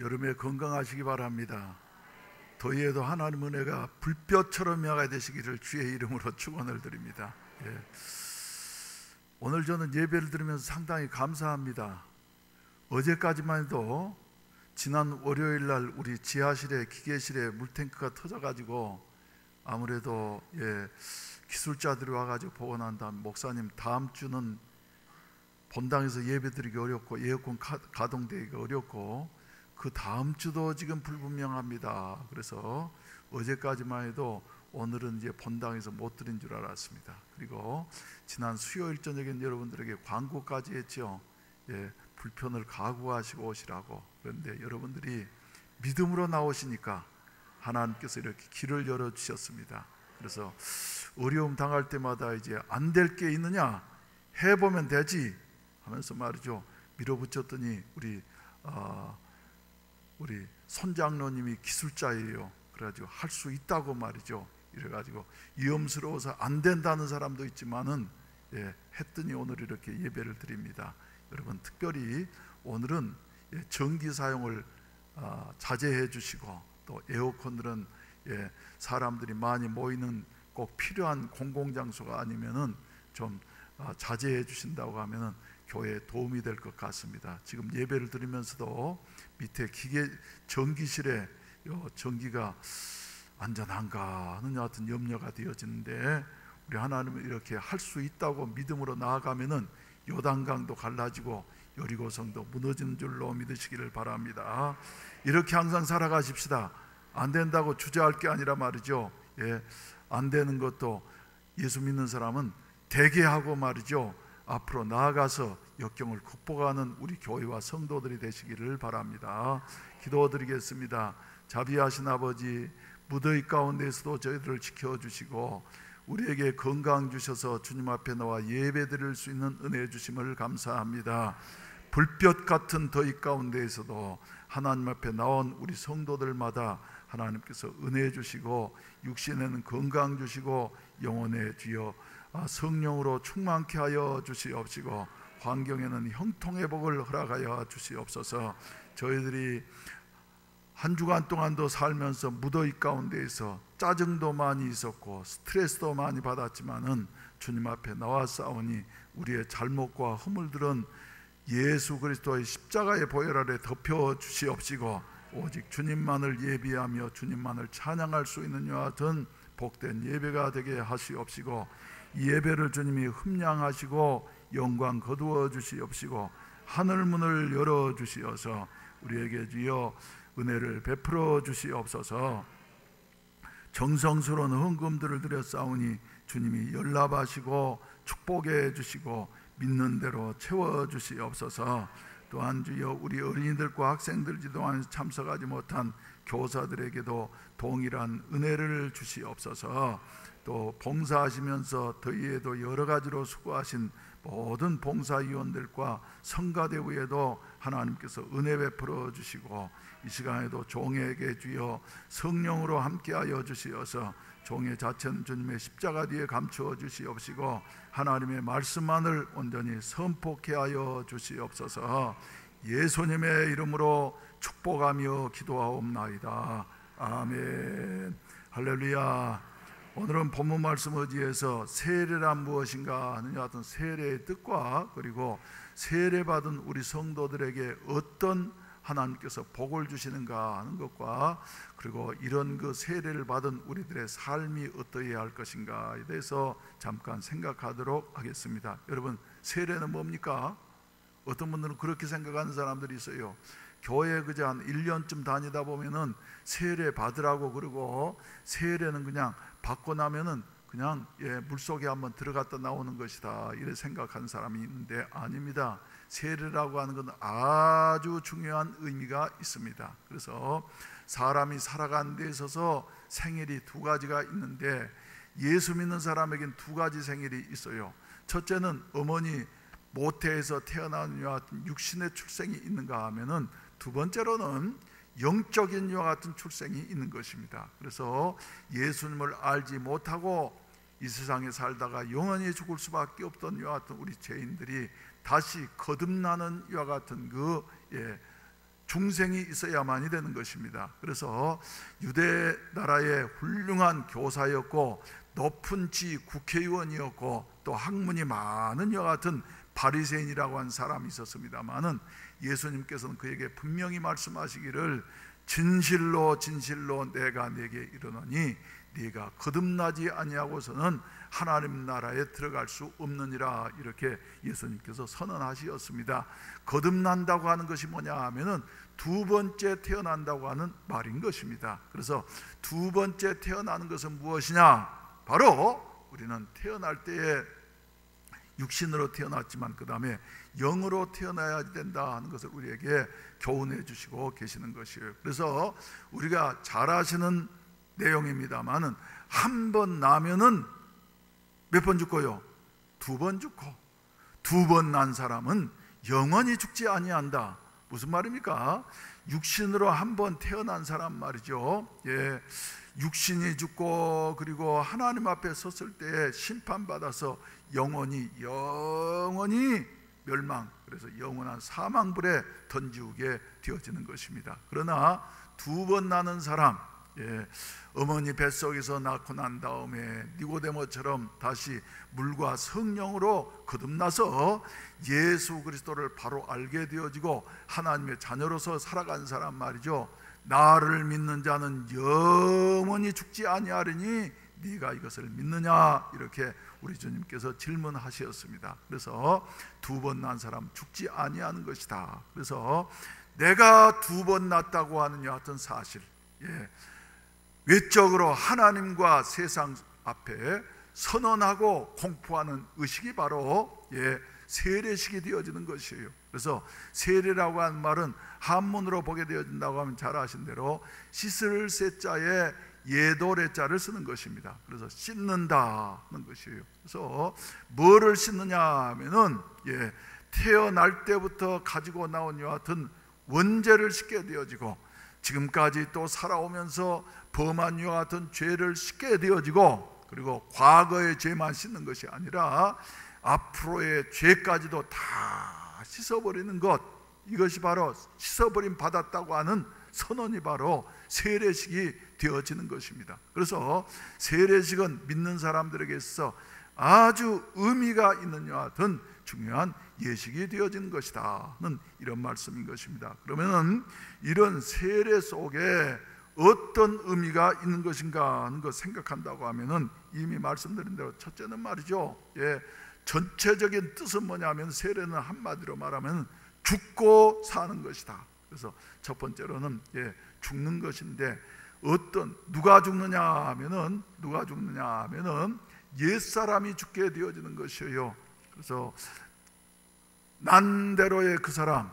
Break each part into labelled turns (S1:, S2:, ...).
S1: 여름에 건강하시기 바랍니다. 더위에도 하나님 은혜가 불볕처럼 야가 되시기를 주의 이름으로 축원을 드립니다. 예. 오늘 저는 예배를 드리면서 상당히 감사합니다. 어제까지만 해도 지난 월요일 날 우리 지하실에 기계실에 물탱크가 터져가지고 아무래도 기술자들이 와가지고 보고 난 다음 목사님 다음 주는 본당에서 예배드리기 어렵고 에어컨 가동되기가 어렵고 그 다음 주도 지금 불분명합니다. 그래서 어제까지만 해도 오늘은 이제 본당에서 못 드린 줄 알았습니다. 그리고 지난 수요일 저녁엔 여러분들에게 광고까지 했죠. 불편을 각오하시고 오시라고. 그런데 여러분들이 믿음으로 나오시니까 하나님께서 이렇게 길을 열어주셨습니다. 그래서 어려움 당할 때마다 이제 안 될 게 있느냐, 해보면 되지 하면서 말이죠, 밀어붙였더니 우리 손장로님이 기술자예요. 그래가지고 할 수 있다고 말이죠. 이래가지고 위험스러워서 안 된다는 사람도 있지만은 했더니 오늘 이렇게 예배를 드립니다. 여러분 특별히 오늘은 전기 사용을 자제해 주시고, 또 에어컨들은 사람들이 많이 모이는 꼭 필요한 공공장소가 아니면은 좀 자제해 주신다고 하면은 교회에 도움이 될 것 같습니다. 지금 예배를 드리면서도 밑에 전기실에 전기가 안전한가 하는 여하튼 염려가 되어지는데, 우리 하나님은 이렇게 할 수 있다고 믿음으로 나아가면은 요단강도 갈라지고 여리고성도 무너지는 줄로 믿으시기를 바랍니다. 이렇게 항상 살아가십시다. 안 된다고 주저할 게 아니라 말이죠, 안 되는 것도 예수 믿는 사람은 되게 하고 말이죠, 앞으로 나아가서 역경을 극복하는 우리 교회와 성도들이 되시기를 바랍니다. 기도드리겠습니다. 자비하신 아버지, 무더위 가운데에서도 저희들을 지켜주시고 우리에게 건강 주셔서 주님 앞에 나와 예배 드릴 수 있는 은혜 주심을 감사합니다. 불볕 같은 더위 가운데에서도 하나님 앞에 나온 우리 성도들마다 하나님께서 은혜 주시고 육신에는 건강 주시고 영혼의 주여 성령으로 충만케 하여 주시옵시고 환경에는 형통의 복을 허락하여 주시옵소서. 저희들이 한 주간 동안도 살면서 무더위 가운데에서 짜증도 많이 있었고 스트레스도 많이 받았지만은 주님 앞에 나와 싸우니 우리의 잘못과 허물들은 예수 그리스도의 십자가의 보혈 아래 덮여 주시옵시고 오직 주님만을 예비하며 주님만을 찬양할 수 있는 이와 같은 복된 예배가 되게 하시옵시고, 이 예배를 주님이 흠양하시고 영광 거두어 주시옵시고 하늘 문을 열어 주시어서 우리에게 주여 은혜를 베풀어 주시옵소서. 정성스러운 헌금들을 드려 싸우니 주님이 연락하시고 축복해 주시고 믿는 대로 채워 주시옵소서. 또한 주여 우리 어린이들과 학생들 지도안에 참석하지 못한 교사들에게도 동일한 은혜를 주시옵소서. 또 봉사하시면서 더위에도 여러 가지로 수고하신 모든 봉사위원들과 성가대부에도 하나님께서 은혜 베풀어 주시고 이 시간에도 종에게 주여 성령으로 함께하여 주시어서 종의 자체는 주님의 십자가 뒤에 감추어 주시옵시고 하나님의 말씀만을 온전히 선포케 하여 주시옵소서. 예수님의 이름으로 축복하며 기도하옵나이다. 아멘. 할렐루야. 오늘은 본문 말씀 의지에서 세례란 무엇인가 하는 여하튼 세례의 뜻과 그리고 세례받은 우리 성도들에게 어떤 하나님께서 복을 주시는가 하는 것과 그리고 이런 그 세례를 받은 우리들의 삶이 어떠해야 할 것인가에 대해서 잠깐 생각하도록 하겠습니다. 여러분, 세례는 뭡니까? 어떤 분들은 그렇게 생각하는 사람들이 있어요. 교회 그저 한 1년쯤 다니다 보면은 세례 받으라고 그러고 세례는 그냥 받고 나면은 그냥 물속에 한번 들어갔다 나오는 것이다 이렇게 생각하는 사람이 있는데 아닙니다. 세례라고 하는 것은 아주 중요한 의미가 있습니다. 그래서 사람이 살아가는 데 있어서 생일이 두 가지가 있는데 예수 믿는 사람에겐 두 가지 생일이 있어요. 첫째는 어머니 모태에서 태어난 이와 같은 육신의 출생이 있는가 하면은 두 번째로는 영적인 이와 같은 출생이 있는 것입니다. 그래서 예수님을 알지 못하고 이 세상에 살다가 영원히 죽을 수밖에 없던 이와 같은 우리 죄인들이 다시 거듭나는 이와 같은 그 중생이 있어야만이 되는 것입니다. 그래서 유대 나라의 훌륭한 교사였고 높은 지 국회의원이었고 또 학문이 많은 이와 같은 바리새인이라고 한 사람이 있었습니다마는 예수님께서는 그에게 분명히 말씀하시기를 진실로 진실로 내가 네게 이르노니 네가 거듭나지 아니하고서는 하나님 나라에 들어갈 수 없느니라, 이렇게 예수님께서 선언하셨습니다. 거듭난다고 하는 것이 뭐냐 하면은 두 번째 태어난다고 하는 말인 것입니다. 그래서 두 번째 태어나는 것은 무엇이냐? 바로 우리는 태어날 때에 육신으로 태어났지만 그 다음에 영으로 태어나야 된다 하는 것을 우리에게 교훈해 주시고 계시는 것이에요. 그래서 우리가 잘 아시는 내용입니다만은 한 번 나면은 몇 번 죽고요? 두 번 죽고, 두 번 난 사람은 영원히 죽지 아니한다. 무슨 말입니까? 육신으로 한 번 태어난 사람 말이죠. 예, 육신이 죽고 그리고 하나님 앞에 섰을 때 심판받아서 영원히 멸망, 그래서 영원한 사망불에 던지우게 되어지는 것입니다. 그러나 두 번 나는 사람, 어머니 뱃속에서 낳고 난 다음에 니고데모처럼 다시 물과 성령으로 거듭나서 예수 그리스도를 바로 알게 되어지고 하나님의 자녀로서 살아간 사람 말이죠. 나를 믿는 자는 영원히 죽지 아니하리니 네가 이것을 믿느냐, 이렇게 우리 주님께서 질문하셨습니다. 그래서 두 번 난 사람 죽지 아니하는 것이다. 그래서 내가 두 번 낳았다고 하는 여하튼 사실, 외적으로 하나님과 세상 앞에 선언하고 공포하는 의식이 바로 세례식이 되어지는 것이에요. 그래서 세례라고 하는 말은 한문으로 보게 되어진다고 하면 잘 아신 대로 씻을 세자에 예도래자를 쓰는 것입니다. 그래서 씻는다는 것이에요. 그래서 뭐를 씻느냐 하면은 태어날 때부터 가지고 나온 여하튼 원죄를 씻게 되어지고 지금까지 또 살아오면서 범한 이와 같은 죄를 씻게 되어지고, 그리고 과거의 죄만 씻는 것이 아니라 앞으로의 죄까지도 다 씻어버리는 것, 이것이 바로 씻어버림 받았다고 하는 선언이 바로 세례식이 되어지는 것입니다. 그래서 세례식은 믿는 사람들에게 있어서 아주 의미가 있는 여하 같은 중요한 예식이 되어지는 것이다는 이런 말씀인 것입니다. 그러면 이런 세례 속에 어떤 의미가 있는 것인가 하는 것 생각한다고 하면은 이미 말씀드린 대로 첫째는 말이죠, 전체적인 뜻은 뭐냐면 세례는 한마디로 말하면 죽고 사는 것이다. 그래서 첫 번째로는 죽는 것인데, 누가 죽느냐 하면은 옛사람이 죽게 되어지는 것이에요. 그래서 난대로의 그 사람,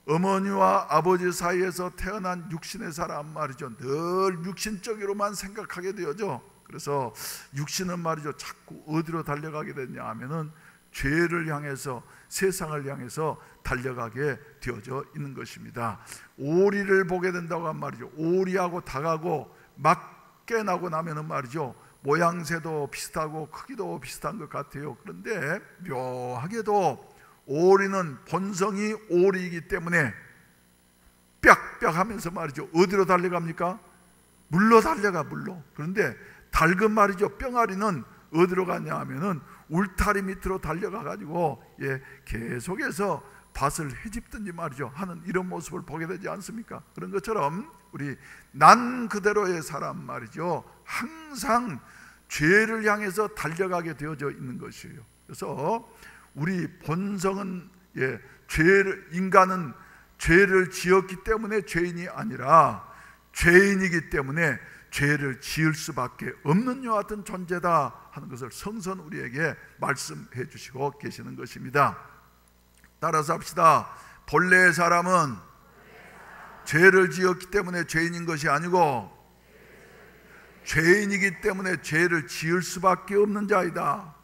S1: 어머니와 아버지 사이에서 태어난 육신의 사람 말이죠. 늘 육신적으로만 생각하게 되어져. 그래서 육신은 말이죠, 자꾸 어디로 달려가게 되냐 하면은 죄를 향해서, 세상을 향해서 달려가게 되어져 있는 것입니다. 오리를 보게 된다고 한 말이죠. 오리하고 닭하고 맞게 나고 나면은 말이죠, 모양새도 비슷하고 크기도 비슷한 것 같아요. 그런데 묘하게도 오리는 본성이 오리이기 때문에 빽빽 하면서 말이죠, 어디로 달려갑니까? 물로 달려가, 물로. 그런데 닭은 말이죠, 뿅아리는 어디로 가냐 하면은 울타리 밑으로 달려가 가지고 계속해서 밭을 헤집든지 말이죠 하는 이런 모습을 보게 되지 않습니까? 그런 것처럼 우리 난 그대로의 사람 말이죠, 항상 죄를 향해서 달려가게 되어져 있는 것이에요. 그래서 우리 본성은 인간은 죄를 지었기 때문에 죄인이 아니라 죄인이기 때문에 죄를 지을 수밖에 없는 여와 같은 존재다 하는 것을 성선 우리에게 말씀해 주시고 계시는 것입니다. 따라서 합시다. 본래의 사람은 죄를 지었기 때문에 죄인인 것이 아니고 죄인이기 때문에 죄를 지을 수밖에 없는 자이다.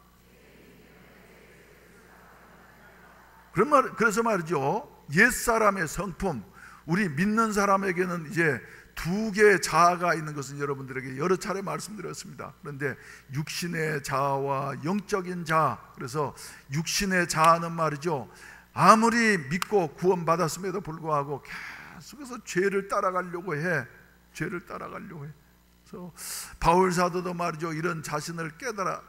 S1: 그래서 말이죠, 옛사람의 성품, 우리 믿는 사람에게는 이제 두 개의 자아가 있는 것은 여러분들에게 여러 차례 말씀드렸습니다. 그런데 육신의 자아와 영적인 자아, 그래서 육신의 자아는 말이죠, 아무리 믿고 구원받았음에도 불구하고 그래서 죄를 따라가려고 해. 죄를 따라가려고 해. 그래서 바울 사도도 말이죠, 이런 자신을 깨달아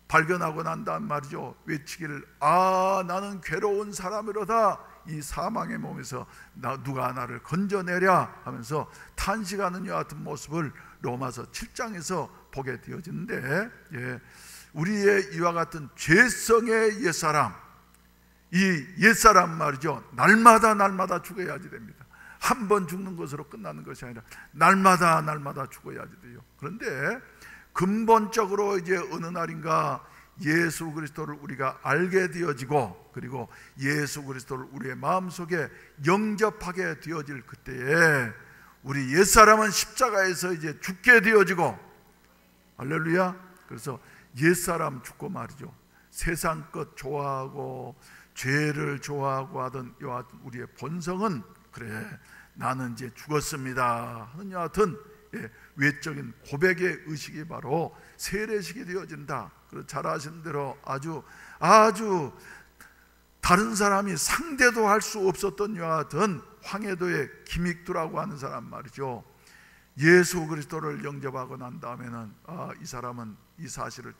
S1: 발견하고 난 다음 말이죠, 외치기를 나는 괴로운 사람이로다. 이 사망의 몸에서 누가 나를 건져내랴 하면서 탄식하는 이와 같은 모습을 로마서 7장에서 보게 되어지는데, 우리의 이와 같은 죄성의 옛사람, 이 옛사람 말이죠, 날마다 죽어야지 됩니다. 한 번 죽는 것으로 끝나는 것이 아니라 날마다 죽어야지 돼요. 그런데 근본적으로 이제 어느 날인가 예수 그리스도를 우리가 알게 되어지고, 그리고 예수 그리스도를 우리의 마음속에 영접하게 되어질 그때에 우리 옛사람은 십자가에서 이제 죽게 되어지고, 할렐루야. 그래서 옛사람 죽고 말이죠, 세상 것 좋아하고 죄를 좋아하고 하던 이와 같은 우리의 본성은, 그래 나는 이제 죽었습니다 하는 이와 같은 외적인 고백의 의식이 바로 세례식이 되어진다. 잘 아시는 대로 아주 다른 사람이 상대도 할 수 없었던 이와 같은 황해도의 김익두라고 하는 사람 말이죠, 예수 그리스도를 영접하고 난 다음에는 이 사람은 이 사실을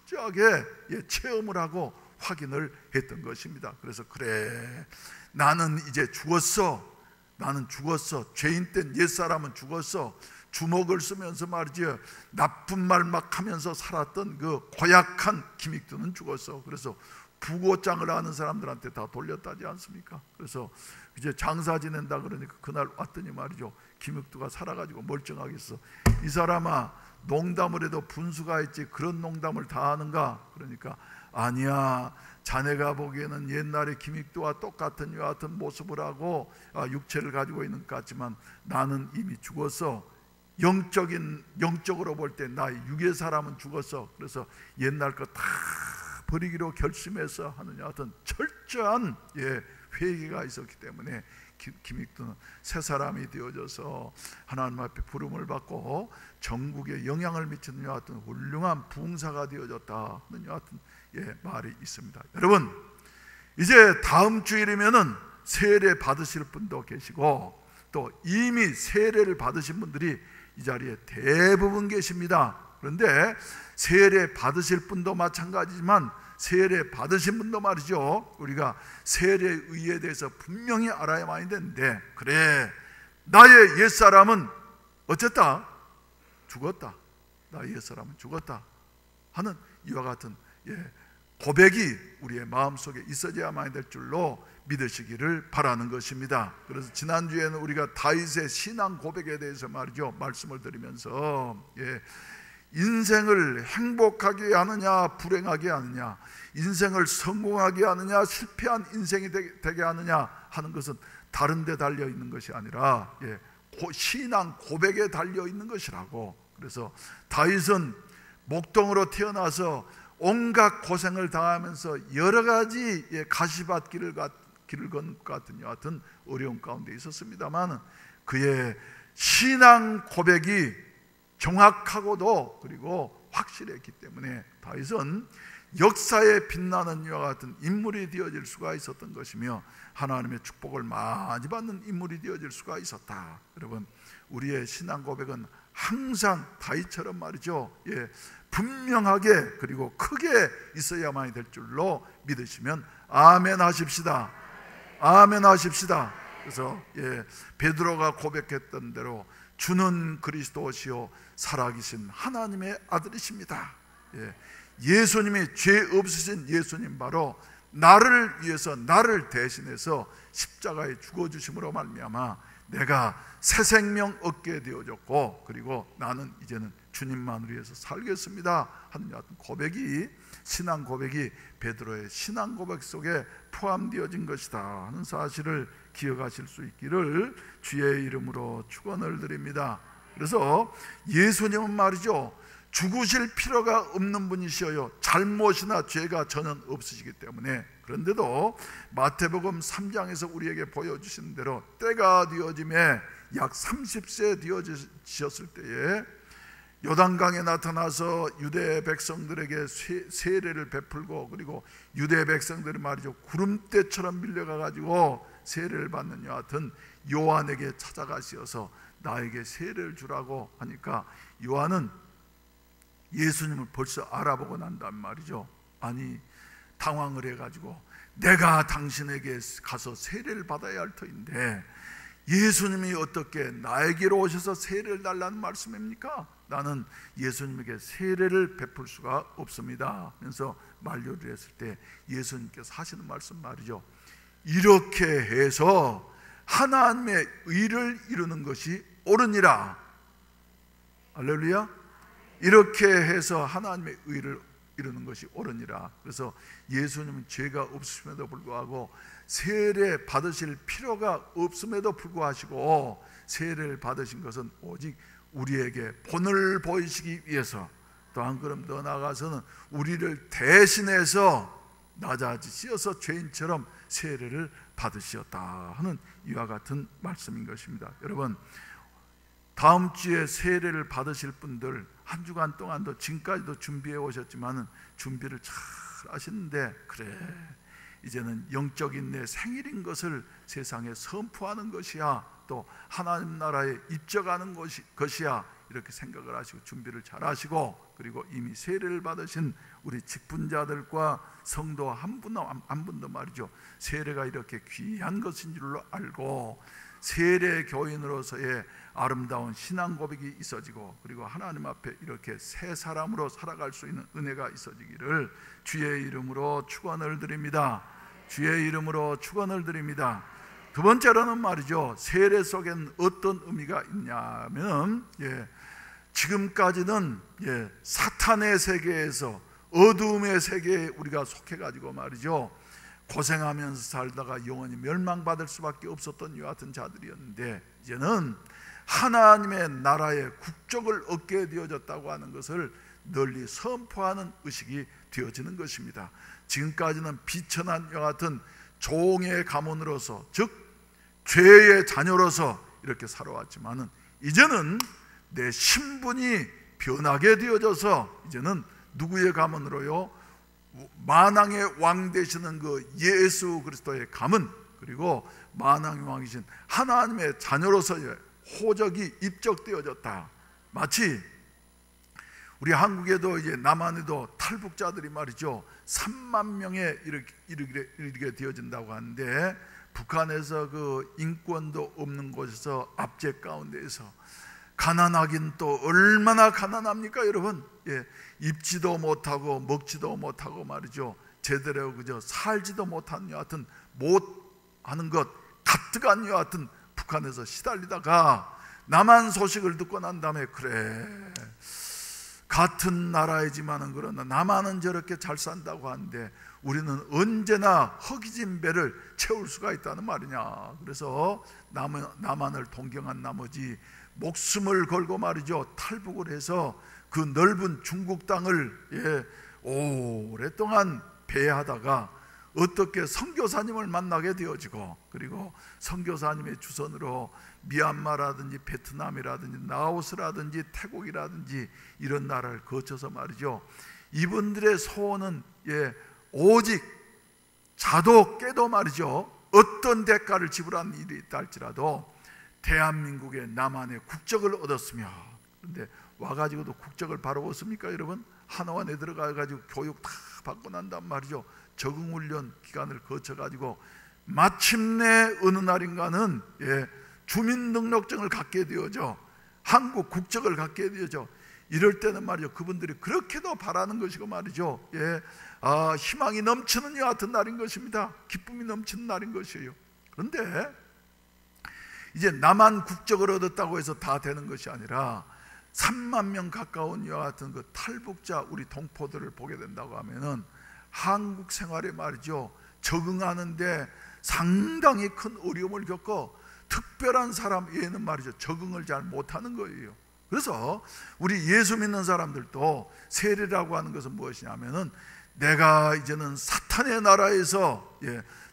S1: 철저하게 체험을 하고 확인을 했던 것입니다. 그래서 그래 나는 이제 죽었어. 나는 죽었어. 죄인 된 옛사람은 죽었어. 주먹을 쓰면서 말이죠, 나쁜 말 막 하면서 살았던 그 고약한 김익두는 죽었어. 그래서 부고장을 하는 사람들한테 다 돌렸다지 않습니까? 그래서 이제 장사 지낸다 그러니까 그날 왔더니 말이죠, 김익두가 살아가지고 멀쩡하게 있어. 이 사람아, 농담을 해도 분수가 있지 그런 농담을 다 하는가? 그러니까 아니야, 자네가 보기에는 옛날에 김익두와 똑같은 이와 같은 모습을 하고 육체를 가지고 있는 것 같지만 나는 이미 죽었어. 영적으로 볼 때 나 육의 사람은 죽었어. 그래서 옛날 거 다 버리기로 결심해서 하는 이와 같은 철저한 회개가 있었기 때문에 김익두는 새 사람이 되어져서 하나님 앞에 부름을 받고 전국에 영향을 미치는 이와 같은 훌륭한 부흥사가 되어졌다 하는 이와 같은 말이 있습니다. 여러분, 이제 다음 주일이면은 세례 받으실 분도 계시고 또 이미 세례를 받으신 분들이 이 자리에 대부분 계십니다. 그런데 세례 받으실 분도 마찬가지지만 세례 받으신 분도 말이죠, 우리가 세례의 의의에 대해서 분명히 알아야만 되는데, 그래 나의 옛사람은 어쨌다? 죽었다. 나의 옛사람은 죽었다 하는 이와 같은 고백이 우리의 마음속에 있어야만 될 줄로 믿으시기를 바라는 것입니다. 그래서 지난주에는 우리가 다윗의 신앙 고백에 대해서 말이죠, 말씀을 드리면서 인생을 행복하게 하느냐 불행하게 하느냐, 인생을 성공하게 하느냐 실패한 인생이 되게 하느냐 하는 것은 다른 데 달려 있는 것이 아니라 신앙 고백에 달려 있는 것이라고. 그래서 다윗은 목동으로 태어나서 온갖 고생을 당하면서 여러 가지 가시밭 길을 걷는 것 같은 여하튼 어려운 가운데 있었습니다만 그의 신앙 고백이 정확하고도 그리고 확실했기 때문에 다윗은 역사에 빛나는 이와 같은 인물이 되어질 수가 있었던 것이며 하나님의 축복을 많이 받는 인물이 되어질 수가 있었다. 여러분, 우리의 신앙 고백은 항상 다윗처럼 말이죠, 분명하게 그리고 크게 있어야만 될 줄로 믿으시면 아멘 하십시다. 아멘 하십시다. 그래서 베드로가 고백했던 대로 주는 그리스도시요 살아계신 하나님의 아들이십니다. 예수님이 죄 없으신 예수님, 바로 나를 위해서 나를 대신해서 십자가에 죽어주심으로 말미암아 내가 새 생명 얻게 되어졌고, 그리고 나는 이제는 주님만을 위해서 살겠습니다 하는 고백이, 신앙 고백이 베드로의 신앙 고백 속에 포함되어진 것이다 하는 사실을 기억하실 수 있기를 주의 이름으로 축원을 드립니다. 그래서 예수님은 말이죠, 죽으실 필요가 없는 분이시여요. 잘못이나 죄가 전혀 없으시기 때문에. 그런데도 마태복음 3장에서 우리에게 보여주신 대로 때가 되어짐에 약 30세 되어지셨을 때에 요단강에 나타나서 유대 백성들에게 세례를 베풀고, 그리고 유대 백성들이 말이죠, 구름대처럼 밀려가 가지고 세례를 받는 여하튼 요한에게 찾아가시어서 나에게 세례를 주라고 하니까 요한은 예수님을 벌써 알아보고 난단 말이죠. 아니, 당황을 해가지고 내가 당신에게 가서 세례를 받아야 할 터인데 예수님이 어떻게 나에게로 오셔서 세례를 달라는 말씀입니까? 나는 예수님에게 세례를 베풀 수가 없습니다. 하면서 만류를 했을 때 예수님께서 하시는 말씀 말이죠. 이렇게 해서 하나님의 의를 이루는 것이 옳으니라. 할렐루야. 이렇게 해서 하나님의 의를 이루는 것이 옳으니라. 그래서 예수님은 죄가 없으심에도 불구하고 세례 받으실 필요가 없음에도 불구하시고 세례를 받으신 것은 오직 우리에게 본을 보이시기 위해서, 또 한 걸음 더 나아가서는 우리를 대신해서 낮아지셔서 죄인처럼 세례를 받으셨다 하는 이와 같은 말씀인 것입니다. 여러분, 다음 주에 세례를 받으실 분들 한 주간 동안도 지금까지도 준비해 오셨지만 준비를 잘 하시는데, 그래 이제는 영적인 내 생일인 것을 세상에 선포하는 것이야, 또 하나님 나라에 입적하는 것이야, 이렇게 생각을 하시고 준비를 잘 하시고, 그리고 이미 세례를 받으신 우리 직분자들과 성도 한 분도 말이죠, 세례가 이렇게 귀한 것인 줄로 알고 세례 교인으로서의 아름다운 신앙 고백이 있어지고, 그리고 하나님 앞에 이렇게 새 사람으로 살아갈 수 있는 은혜가 있어지기를 주의 이름으로 축원을 드립니다. 주의 이름으로 축원을 드립니다. 두 번째로는 말이죠, 세례 속엔 어떤 의미가 있냐면, 지금까지는 사탄의 세계에서 어두움의 세계에 우리가 속해가지고 말이죠, 고생하면서 살다가 영원히 멸망받을 수밖에 없었던 이와 같은 자들이었는데, 이제는 하나님의 나라의 국적을 얻게 되어졌다고 하는 것을 널리 선포하는 의식이 되어지는 것입니다. 지금까지는 비천한 이와 같은 종의 가문으로서, 즉 죄의 자녀로서 이렇게 살아왔지만은 이제는 내 신분이 변하게 되어져서 이제는 누구의 가문으로요? 만왕의 왕 되시는 그 예수 그리스도의 가문, 그리고 만왕의 왕이신 하나님의 자녀로서의 호적이 입적되어졌다. 마치 우리 한국에도 이제 남한에도 탈북자들이 말이죠, 3만 명에 이르게 되어진다고 하는데, 북한에서 그 인권도 없는 곳에서 압제 가운데에서 가난하긴 또 얼마나 가난합니까 여러분? 입지도 못하고 먹지도 못하고 말이죠, 제대로 그저 살지도 못하는 여하튼 못하는 것 가뜩한 여하튼 북한에서 시달리다가 남한 소식을 듣고 난 다음에, 그래 같은 나라이지만은 그러나 남한은 저렇게 잘 산다고 하는데 우리는 언제나 허기진 배를 채울 수가 있다는 말이냐. 그래서 남한을 동경한 나머지 목숨을 걸고 말이죠, 탈북을 해서 그 넓은 중국 땅을 오랫동안 배회하다가 어떻게 선교사님을 만나게 되어지고, 그리고 선교사님의 주선으로 미얀마라든지 베트남이라든지 라오스라든지 태국이라든지 이런 나라를 거쳐서 말이죠, 이분들의 소원은 오직 자도 깨도 말이죠, 어떤 대가를 지불한 일이 있다 할지라도 대한민국의 남한의 국적을 얻었으며, 그런데 와가지고도 국적을 바로 얻습니까 여러분? 한화원에 들어가가지고 교육 다 받고 난단 말이죠, 적응훈련 기간을 거쳐가지고 마침내 어느 날인가는 주민등록증을 갖게 되어져, 한국 국적을 갖게 되어져. 이럴 때는 말이죠, 그분들이 그렇게도 바라는 것이고 말이죠, 희망이 넘치는 여 같은 날인 것입니다. 기쁨이 넘치는 날인 것이에요. 그런데 이제 남한 국적을 얻었다고 해서 다 되는 것이 아니라 3만 명 가까운 이와 같은 그 탈북자 우리 동포들을 보게 된다고 하면은 한국 생활에 말이죠, 적응하는데 상당히 큰 어려움을 겪고 특별한 사람 외에는 말이죠, 적응을 잘 못하는 거예요. 그래서 우리 예수 믿는 사람들도 세례라고 하는 것은 무엇이냐면은, 내가 이제는 사탄의 나라에서,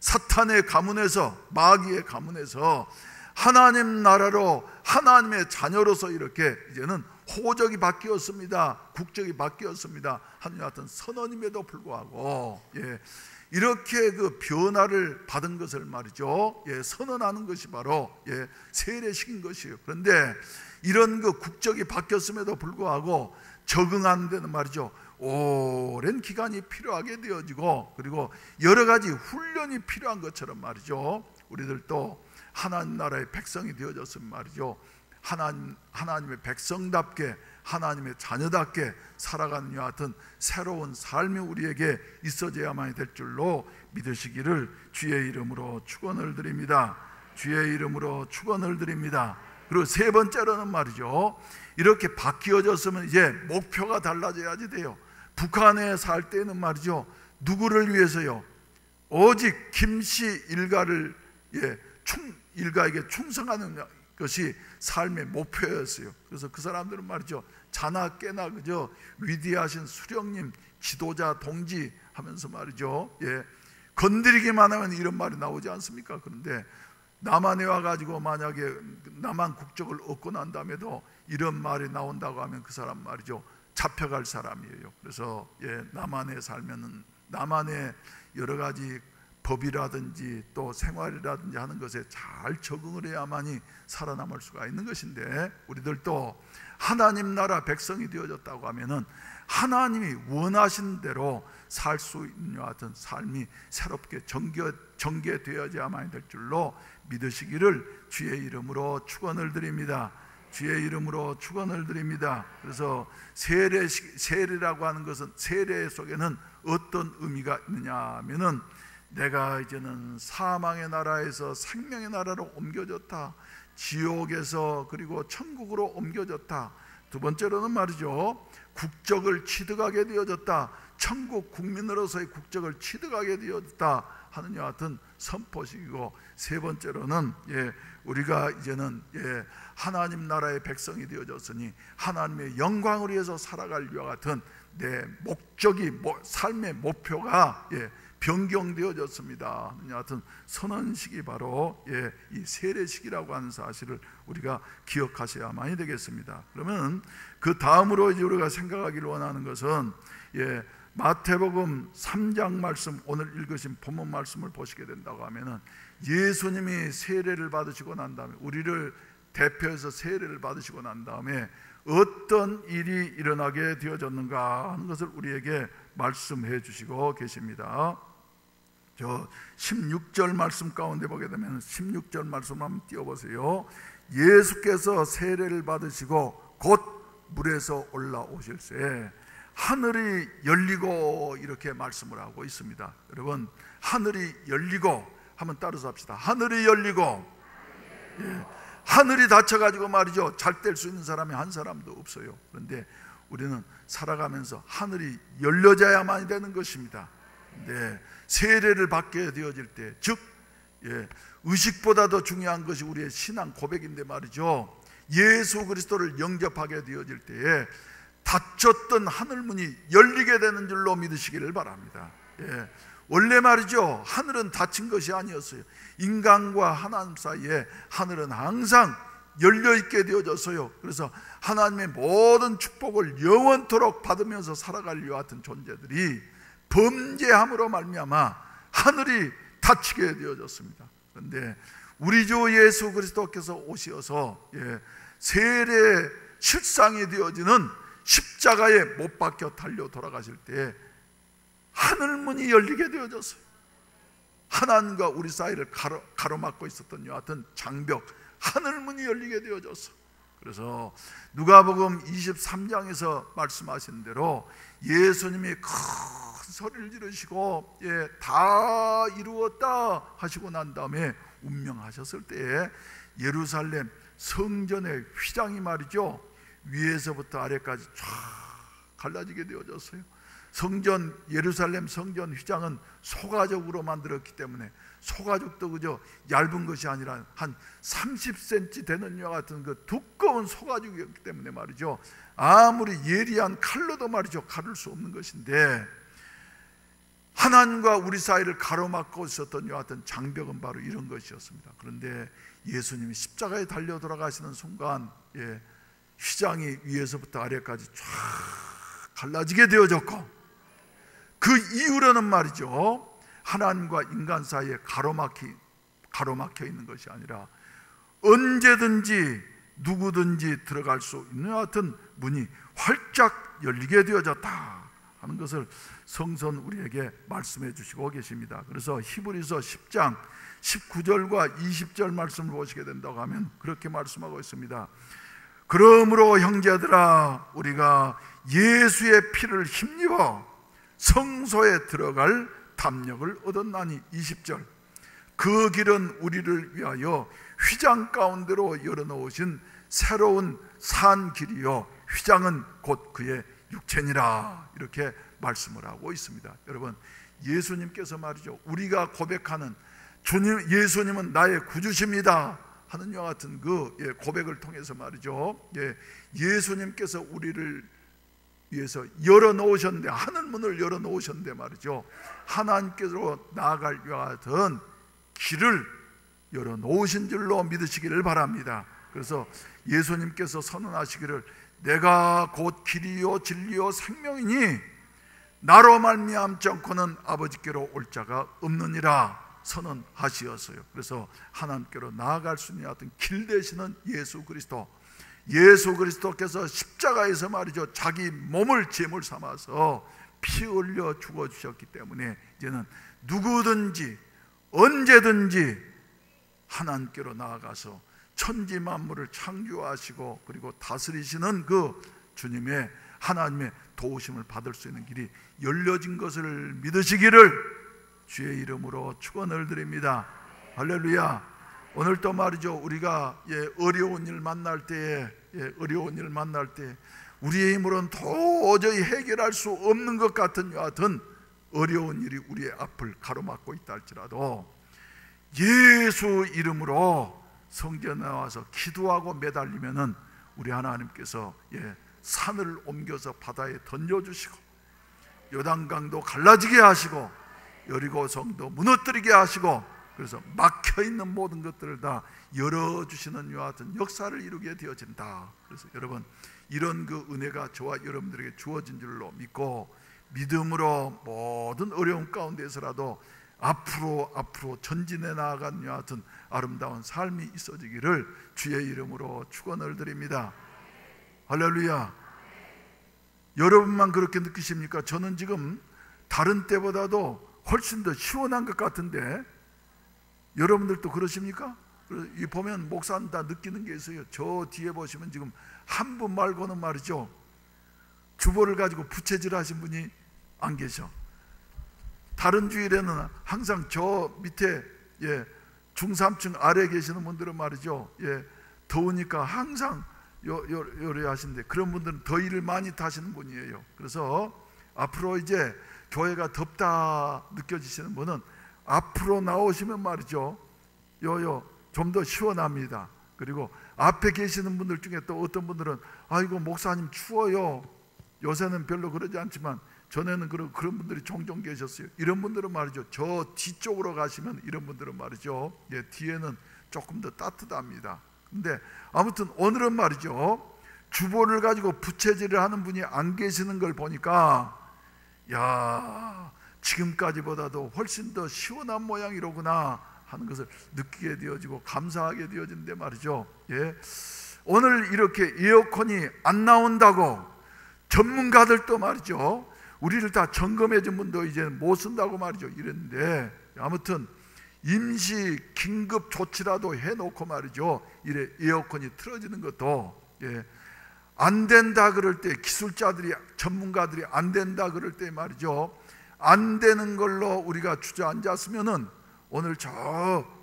S1: 사탄의 가문에서, 마귀의 가문에서 하나님 나라로 하나님의 자녀로서 이렇게 이제는 호적이 바뀌었습니다, 국적이 바뀌었습니다 하는 같은 선언임에도 불구하고 이렇게 그 변화를 받은 것을 말이죠, 선언하는 것이 바로 세례식인 것이에요. 그런데 이런 그 국적이 바뀌었음에도 불구하고 적응하는 데는 말이죠, 오랜 기간이 필요하게 되어지고, 그리고 여러 가지 훈련이 필요한 것처럼 말이죠, 우리들도 하나님 나라의 백성이 되어졌으면 말이죠, 하나님의 백성답게, 하나님의 자녀답게 살아가는 이와 같은 새로운 삶이 우리에게 있어져야만 될 줄로 믿으시기를 주의 이름으로 축원을 드립니다. 주의 이름으로 축원을 드립니다. 그리고 세 번째로는 말이죠, 이렇게 바뀌어졌으면 이제 목표가 달라져야지 돼요. 북한에 살 때는 말이죠, 누구를 위해서요? 오직 김씨 일가를 일가에게 충성하는 것이 삶의 목표였어요. 그래서 그 사람들은 말이죠, 자나 깨나 그저 위대하신 수령님, 지도자, 동지 하면서 말이죠, 건드리기만 하면 이런 말이 나오지 않습니까? 그런데 남한에 와가지고 만약에 남한 국적을 얻고 난 다음에도 이런 말이 나온다고 하면 그 사람 말이죠, 잡혀갈 사람이에요. 그래서 남한에 살면은 남한의 여러 가지 법이라든지 또 생활이라든지 하는 것에 잘 적응을 해야만이 살아남을 수가 있는 것인데, 우리들도 하나님 나라 백성이 되어졌다고 하면은 하나님이 원하신 대로 살 수 있는 것 같은 삶이 새롭게 전개되어야만 될 줄로 믿으시기를 주의 이름으로 축원을 드립니다. 주의 이름으로 축원을 드립니다. 그래서 세례라고 하는 것은, 세례 속에는 어떤 의미가 있느냐 하면은, 내가 이제는 사망의 나라에서 생명의 나라로 옮겨졌다, 지옥에서 그리고 천국으로 옮겨졌다. 두 번째로는 말이죠, 국적을 취득하게 되어졌다, 천국 국민으로서의 국적을 취득하게 되어졌다 하는 이와 같은 선포식이고, 세 번째로는 우리가 이제는 하나님 나라의 백성이 되어졌으니 하나님의 영광을 위해서 살아갈 이와 같은 내 목적이, 삶의 목표가 변경되어졌습니다. 여하튼 선언식이 바로 이 세례식이라고 하는 사실을 우리가 기억하셔야만이 되겠습니다. 그러면 그 다음으로 이제 우리가 생각하기를 원하는 것은 마태복음 3장 말씀, 오늘 읽으신 본문 말씀을 보시게 된다고 하면은, 예수님이 세례를 받으시고 난 다음에, 우리를 대표해서 세례를 받으시고 난 다음에 어떤 일이 일어나게 되어졌는가 하는 것을 우리에게 말씀해 주시고 계십니다. 저 16절 말씀 가운데 보게 되면 16절 말씀 한번 띄워보세요. 예수께서 세례를 받으시고 곧 물에서 올라오실새 하늘이 열리고, 이렇게 말씀을 하고 있습니다. 여러분, 하늘이 열리고 한번 따라서 합시다. 하늘이 열리고, 하늘이 닫혀가지고 말이죠, 잘 뗄 수 있는 사람이 한 사람도 없어요. 그런데 우리는 살아가면서 하늘이 열려져야만 되는 것입니다. 세례를 받게 되어질 때, 즉 의식보다 더 중요한 것이 우리의 신앙 고백인데 말이죠, 예수 그리스도를 영접하게 되어질 때에 닫혔던 하늘문이 열리게 되는 줄로 믿으시기를 바랍니다. 원래 말이죠, 하늘은 닫힌 것이 아니었어요. 인간과 하나님 사이에 하늘은 항상 열려있게 되어졌어요. 그래서 하나님의 모든 축복을 영원토록 받으면서 살아갈 이와 같은 존재들이 범죄함으로 말미암아 하늘이 닫히게 되어졌습니다. 그런데 우리 주 예수 그리스도께서 오셔서 세례 실상이 되어지는 십자가에 못 박혀 달려 돌아가실 때 하늘문이 열리게 되어졌어요. 하나님과 우리 사이를 가로막고 있었던 여하튼 장벽, 하늘문이 열리게 되어졌어. 그래서 누가복음 23장에서 말씀하신 대로 예수님이 큰 소리를 지르시고 다 이루었다 하시고 난 다음에 운명하셨을 때에 예루살렘 성전의 휘장이 말이죠, 위에서부터 아래까지 쫙 갈라지게 되어졌어요. 성전, 예루살렘 성전 휘장은 소가죽으로 만들었기 때문에, 소가죽도 그저 얇은 것이 아니라 한 30cm 되는 것 같은 그 두꺼운 소가죽이었기 때문에 말이죠, 아무리 예리한 칼로도 말이죠 가를 수 없는 것인데, 하나님과 우리 사이를 가로막고 있었던 것 같은 장벽은 바로 이런 것이었습니다. 그런데 예수님이 십자가에 달려 돌아가시는 순간 휘장이 위에서부터 아래까지 쫙 갈라지게 되어졌고, 그 이후로는 말이죠, 하나님과 인간 사이에 가로막혀 있는 것이 아니라 언제든지 누구든지 들어갈 수 있는 같은 문이 활짝 열리게 되어졌다 하는 것을 성선 우리에게 말씀해 주시고 계십니다. 그래서 히브리서 10장 19절과 20절 말씀을 보시게 된다고 하면 그렇게 말씀하고 있습니다. 그러므로 형제들아, 우리가 예수의 피를 힘입어 성소에 들어갈 담력을 얻었나니. 20절, 그 길은 우리를 위하여 휘장 가운데로 열어놓으신 새로운 산 길이요, 휘장은 곧 그의 육체니라. 이렇게 말씀을 하고 있습니다. 여러분, 예수님께서 말이죠, 우리가 고백하는 주님, 예수님은 나의 구주십니다 하는 이와 같은 그 고백을 통해서 말이죠, 예수님께서 우리를 위해서 열어놓으셨는데, 하늘 문을 열어놓으셨는데 말이죠, 하나님께로 나아갈 이와 같은 길을 열어놓으신 줄로 믿으시기를 바랍니다. 그래서 예수님께서 선언하시기를 내가 곧 길이요 진리요 생명이니 나로 말미암지 않고는 아버지께로 올 자가 없느니라 선언하시었어요. 그래서 하나님께로 나아갈 수 있는 어떤 길 되시는 예수 그리스도, 예수 그리스도께서 십자가에서 말이죠, 자기 몸을 제물 삼아서 피 흘려 죽어주셨기 때문에 이제는 누구든지 언제든지 하나님께로 나아가서 천지 만물을 창조하시고 그리고 다스리시는 그 주님의 하나님의 도우심을 받을 수 있는 길이 열려진 것을 믿으시기를 주의 이름으로 축원을 드립니다. 할렐루야. 오늘도 말이죠, 우리가 어려운 일 만날 때에 우리의 힘으로는 도저히 해결할 수 없는 것 같은 여하튼 어려운 일이 우리의 앞을 가로막고 있다 할지라도 예수 이름으로 성전에 나와서 기도하고 매달리면은 우리 하나님께서 산을 옮겨서 바다에 던져주시고 요단강도 갈라지게 하시고 여리고성도 무너뜨리게 하시고, 그래서 막혀있는 모든 것들을 다 열어주시는 이와 같은 역사를 이루게 되어진다. 그래서 여러분, 이런 그 은혜가 저와 여러분들에게 주어진 줄로 믿고 믿음으로 모든 어려움 가운데서라도 앞으로 전진해 나아간 이와 같은 아름다운 삶이 있어지기를 주의 이름으로 축원을 드립니다. 할렐루야. 여러분만 그렇게 느끼십니까? 저는 지금 다른 때보다도 훨씬 더 시원한 것 같은데 여러분들도 그러십니까? 이 보면 목사는 다 느끼는 게 있어요. 저 뒤에 보시면 지금 한 분 말고는 말이죠, 주보를 가지고 부채질 하신 분이 안 계셔. 다른 주일에는 항상 저 밑에 중3층 아래에 계시는 분들은 말이죠, 더우니까 항상 요래 하시는데 그런 분들은 더위를 많이 타시는 분이에요. 그래서 앞으로 이제 교회가 덥다 느껴지시는 분은 앞으로 나오시면 말이죠, 좀 더 시원합니다. 그리고 앞에 계시는 분들 중에 또 어떤 분들은 아이고 목사님 추워요. 요새는 별로 그러지 않지만 전에는 그런 분들이 종종 계셨어요. 이런 분들은 말이죠, 저 뒤쪽으로 가시면 이런 분들은 말이죠, 뒤에는 조금 더 따뜻합니다. 근데 아무튼 오늘은 말이죠, 주보를 가지고 부채질을 하는 분이 안 계시는 걸 보니까 야, 지금까지보다도 훨씬 더 시원한 모양이로구나 하는 것을 느끼게 되어지고 감사하게 되어진데 말이죠. 오늘 이렇게 에어컨이 안 나온다고 전문가들도 말이죠, 우리를 다 점검해 준 분도 이제 못 쓴다고 말이죠, 이랬는데 아무튼 임시 긴급 조치라도 해놓고 말이죠, 이래 에어컨이 틀어지는 것도 안 된다 그럴 때, 기술자들이 전문가들이 안 된다 그럴 때 말이죠, 안 되는 걸로 우리가 주저앉았으면은 오늘 저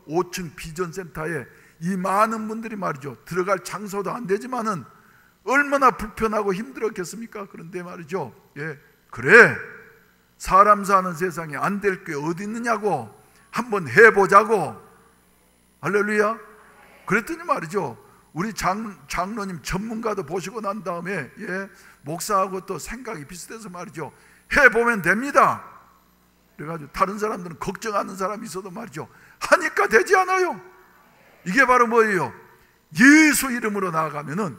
S1: 5층 비전센터에 이 많은 분들이 말이죠, 들어갈 장소도 안 되지만은 얼마나 불편하고 힘들었겠습니까? 그런데 말이죠, 그래 사람 사는 세상에 안 될 게 어디 있느냐고 한번 해보자고. 할렐루야. 그랬더니 말이죠, 우리 장로님 전문가도 보시고 난 다음에 목사하고 또 생각이 비슷해서 말이죠, 해보면 됩니다. 그래가지고 다른 사람들은 걱정하는 사람이 있어도 말이죠, 하니까 되지 않아요. 이게 바로 뭐예요? 예수 이름으로 나아가면은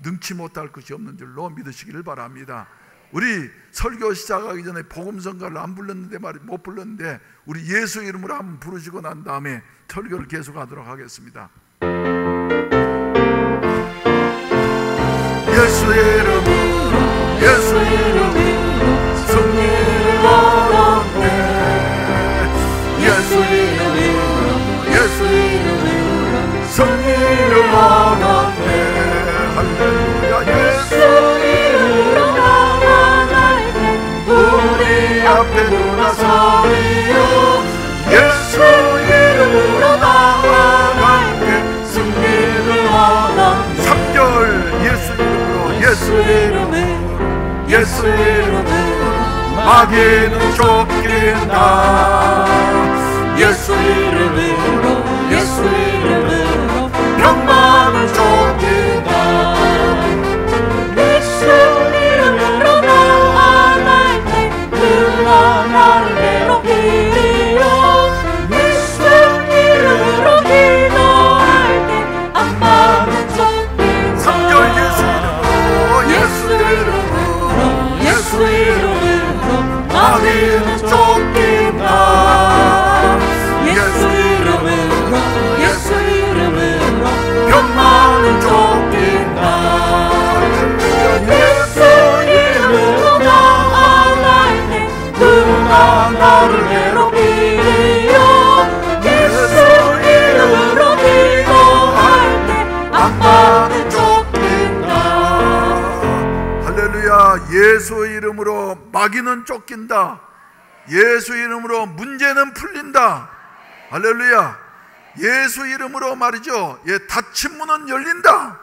S1: 능치 못할 것이 없는 줄로 믿으시기를 바랍니다. 우리 설교 시작하기 전에 복음성가를 안 불렀는데 못 불렀는데 우리 예수 이름으로 한번 부르시고 난 다음에 설교를 계속하도록 하겠습니다. 예수 이름으로 예수 이름으로 승리를 얻었네. 예수 이름으로 예수 이름으로 승리를 얻었네. 할렐루야. 예수 이름으로 나아갈 때 우리 앞에 누가 서리요. 예수 이름으로 나아갈 때 승리를 얻었네. 3절 예수 이름으로 예수 이름으로 예수 이름으로 마귀는 쫓긴다. 예수 이름으로 예수 이름으로 병만은 쫓긴다. 예수 이름으로 나아갈 때 그가 나를 괴롭히리요. 예수 이름으로 기도할 때 악마는 쫓긴다. 3절 예수 이름으로 예수 이름으로 마귀는 쫓긴다. 예수 이름으로 예수 이름으로 병만은 쫓긴다. 예수 이름으로 나아갈 때 누가 나를 괴롭히리요. 예수 이름으로 기도할 때 악마는 쫓긴다. 할렐루야. 예수 이름으로 마귀는 쫓긴다. 예수 이름으로 문제는 풀린다. 할렐루야. 예수 이름으로 말이죠, 닫힌 문은 열린다.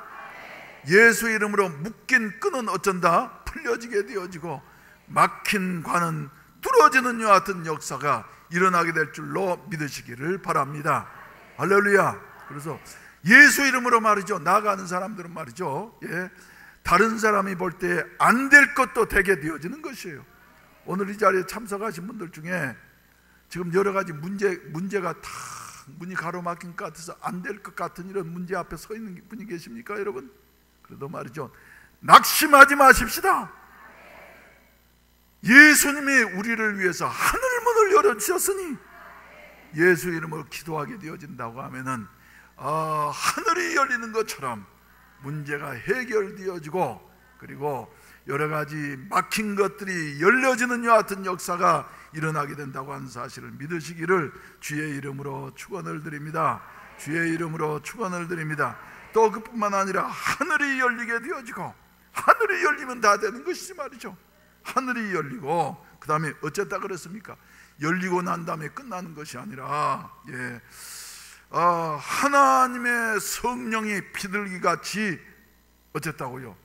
S1: 예수 이름으로 묶인 끈은 어쩐다? 풀려지게 되어지고 막힌 관은 뚫어지는 이와 같은 역사가 일어나게 될 줄로 믿으시기를 바랍니다. 할렐루야. 그래서 예수 이름으로 말이죠, 나아가는 사람들은 말이죠, 다른 사람이 볼 때 안 될 것도 되게 되어지는 것이에요. 오늘 이 자리에 참석하신 분들 중에 지금 여러 가지 문제가 다 문이 가로막힌 것 같아서 안 될 것 같은 이런 문제 앞에 서 있는 분이 계십니까, 여러분? 그래도 말이죠, 낙심하지 마십시다. 예수님이 우리를 위해서 하늘문을 열어주셨으니 예수 이름으로 기도하게 되어진다고 하면은 하늘이 열리는 것처럼 문제가 해결되어지고, 그리고 여러 가지 막힌 것들이 열려지는 이와 같은 역사가 일어나게 된다고 하는 사실을 믿으시기를 주의 이름으로 축원을 드립니다. 주의 이름으로 축원을 드립니다. 또 그뿐만 아니라 하늘이 열리게 되어지고, 하늘이 열리면 다 되는 것이지 말이죠. 하늘이 열리고 그 다음에 어쨌다 그랬습니까? 열리고 난 다음에 끝나는 것이 아니라 하나님의 성령이 비둘기같이 어쨌다고요?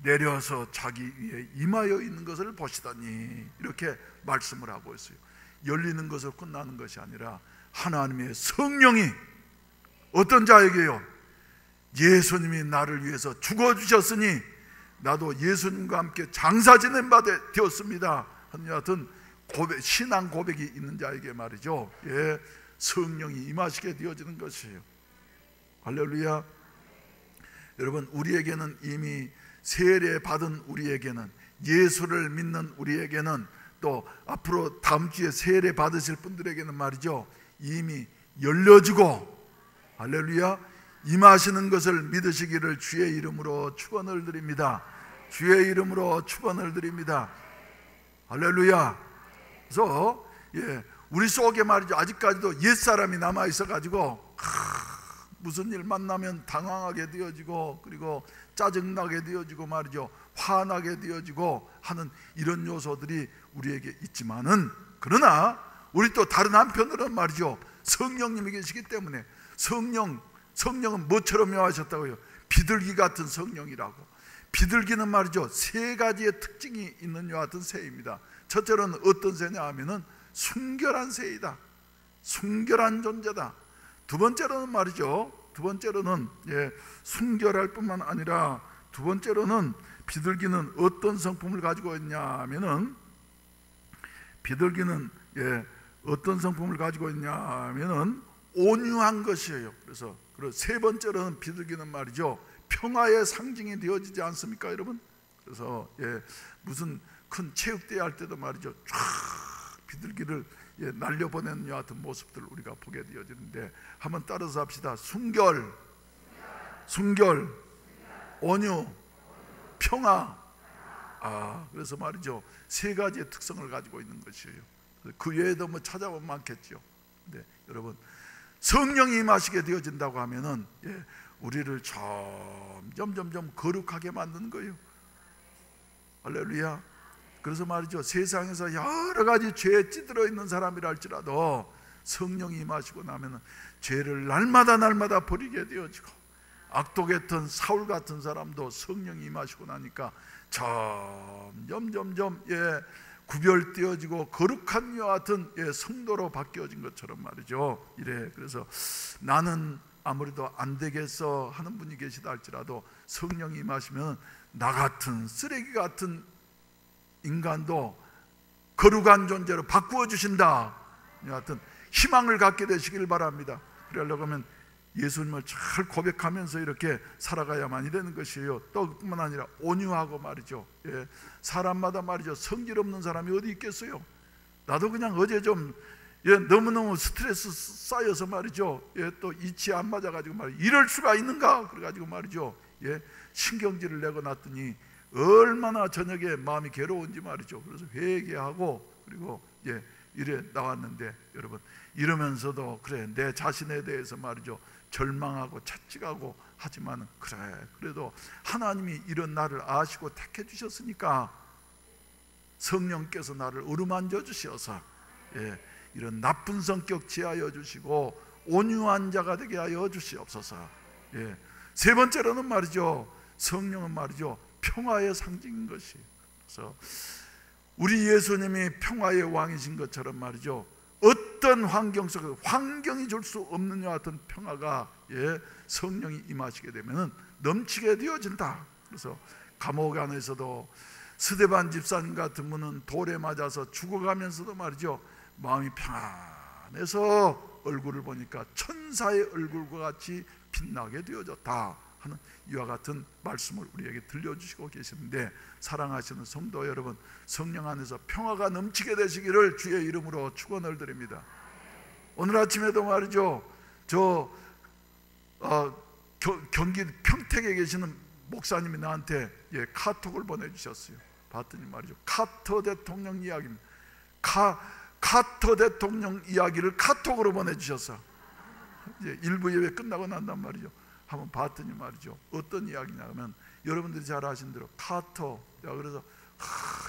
S1: 내려서 자기 위에 임하여 있는 것을 보시더니, 이렇게 말씀을 하고 있어요. 열리는 것으로 끝나는 것이 아니라 하나님의 성령이 어떤 자에게요? 예수님이 나를 위해서 죽어주셨으니 나도 예수님과 함께 장사 지낸 바 되었습니다 하는 여하튼 신앙 고백이 있는 자에게 말이죠, 성령이 임하시게 되어지는 것이에요. 할렐루야. 여러분, 우리에게는 이미 세례 받은 우리에게는, 예수를 믿는 우리에게는, 또 앞으로 다음 주에 세례 받으실 분들에게는 말이죠, 이미 열려지고, 할렐루야, 임하시는 것을 믿으시기를 주의 이름으로 축원을 드립니다. 주의 이름으로 축원을 드립니다. 할렐루야. 그래서 우리 속에 말이죠, 아직까지도 옛사람이 남아 있어 가지고 무슨 일 만나면 당황하게 되어지고, 그리고 짜증나게 되어지고 말이죠, 화나게 되어지고 하는 이런 요소들이 우리에게 있지만은, 그러나 우리 또 다른 한편으로는 말이죠, 성령님이 계시기 때문에 성령은 뭐처럼 묘하셨다고요? 비둘기 같은 성령이라고. 비둘기는 말이죠, 세 가지의 특징이 있는 요 같은 새입니다. 첫째로는 어떤 새냐 하면은 순결한 새이다. 순결한 존재다. 두 번째로는 말이죠, 순결할 뿐만 아니라 두 번째로는 비둘기는 어떤 성품을 가지고 있냐 하면은, 비둘기는 어떤 성품을 가지고 있냐 하면은 온유한 것이에요. 그래서 세 번째로는 비둘기는 말이죠, 평화의 상징이 되어지지 않습니까, 여러분? 그래서 무슨 큰 체육대회 할 때도 말이죠, 쫙 비둘기를 날려보내는 여 같은 모습들을 우리가 보게 되어지는데, 한번 따라서 합시다. 순결, 온유, 평화. 그래서 말이죠, 세 가지의 특성을 가지고 있는 것이에요. 그 외에도 뭐 찾아보면 많겠죠. 근데 여러분, 성령이 임하시게 되어진다고 하면은 우리를 점점 거룩하게 만드는 거예요. 할렐루야. 그래서 말이죠, 세상에서 여러 가지 죄에 찌들어 있는 사람이라 할지라도 성령이 임하시고 나면은 죄를 날마다 버리게 되어지고, 악독했던 사울 같은 사람도 성령이 임하시고 나니까 점점 구별되어지고 거룩한 이와 같은 성도로 바뀌어진 것처럼 말이죠. 그래서 나는 아무래도 안 되겠어 하는 분이 계시다 할지라도 성령이 임하시면 나 같은 쓰레기 같은 인간도 거룩한 존재로 바꾸어 주신다, 여하튼 희망을 갖게 되시길 바랍니다. 그러려고 하면 예수님을 잘 고백하면서 이렇게 살아가야만이 되는 것이에요. 또 뿐만 아니라 온유하고 말이죠, 사람마다 말이죠, 성질 없는 사람이 어디 있겠어요. 나도 그냥 어제 좀 너무너무 스트레스 쌓여서 말이죠, 또 이치 안 맞아가지고 말이죠, 이럴 수가 있는가 그래가지고 말이죠, 신경질을 내고 났더니 얼마나 저녁에 마음이 괴로운지 말이죠. 그래서 회개하고 그리고 이래 나왔는데, 여러분, 이러면서도 그래 내 자신에 대해서 말이죠, 절망하고 채찍하고 하지만 그래도 하나님이 이런 나를 아시고 택해 주셨으니까 성령께서 나를 어루만져 주셔서 이런 나쁜 성격 지하여 주시고 온유한 자가 되게 하여 주시옵소서. 세 번째로는 말이죠, 성령은 말이죠, 평화의 상징인 것이. 그래서 우리 예수님이 평화의 왕이신 것처럼 말이죠, 어떤 환경 속에서 환경이 줄 수 없는 것 같은 평화가 성령이 임하시게 되면 넘치게 되어진다. 그래서 감옥 안에서도 스데반 집사님 같은 분은 돌에 맞아서 죽어가면서도 말이죠, 마음이 평안해서 얼굴을 보니까 천사의 얼굴과 같이 빛나게 되어졌다 하는 이와 같은 말씀을 우리에게 들려주시고 계시는데, 사랑하시는 성도 여러분, 성령 안에서 평화가 넘치게 되시기를 주의 이름으로 축원을 드립니다. 오늘 아침에도 말이죠, 경기 평택에 계시는 목사님이 나한테 카톡을 보내주셨어요. 봤더니 말이죠, 카터 대통령 이야기입니다. 카터 대통령 이야기를 카톡으로 보내주셨어. 일부 예배 끝나고 난단 말이죠. 한번 봤더니 말이죠, 어떤 이야기냐 하면, 여러분들이 잘 아신 대로 카터, 그래서